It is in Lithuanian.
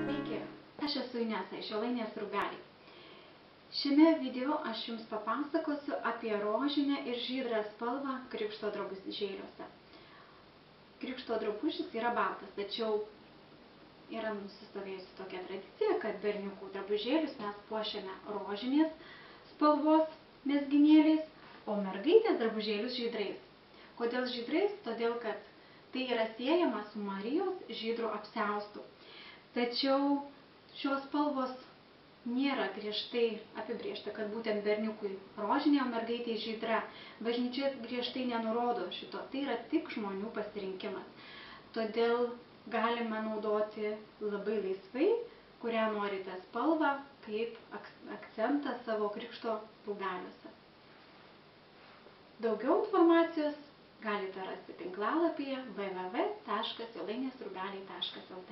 Sveiki, aš esu Inesa iš Šilainės Rūbeliai. Šiame video aš jums papasakosiu apie rožinę ir žydrą spalvą krikšto drabužėliuose. Krikšto drabužis yra baltas, tačiau yra nusistovėjusi tokia tradicija, kad berniukų drabužėlius mes puošiame rožinės spalvos mezginėliais, o mergaitės drabužėlius žydrais. Kodėl žydrais? Todėl, kad tai yra siejama su Marijos žydru apsiaustu. Tačiau šios spalvos nėra griežtai apibrėžta, kad būtent berniukui rožinė, o mergaitei žydra. Bažnyčia griežtai nenurodo šito, tai yra tik žmonių pasirinkimas. Todėl galime naudoti labai laisvai, kurią norite spalvą, kaip akcentą savo krikšto rūbeliuose. Daugiau informacijos galite rasti tinklalapyje www.jolainesrubeliai.lt.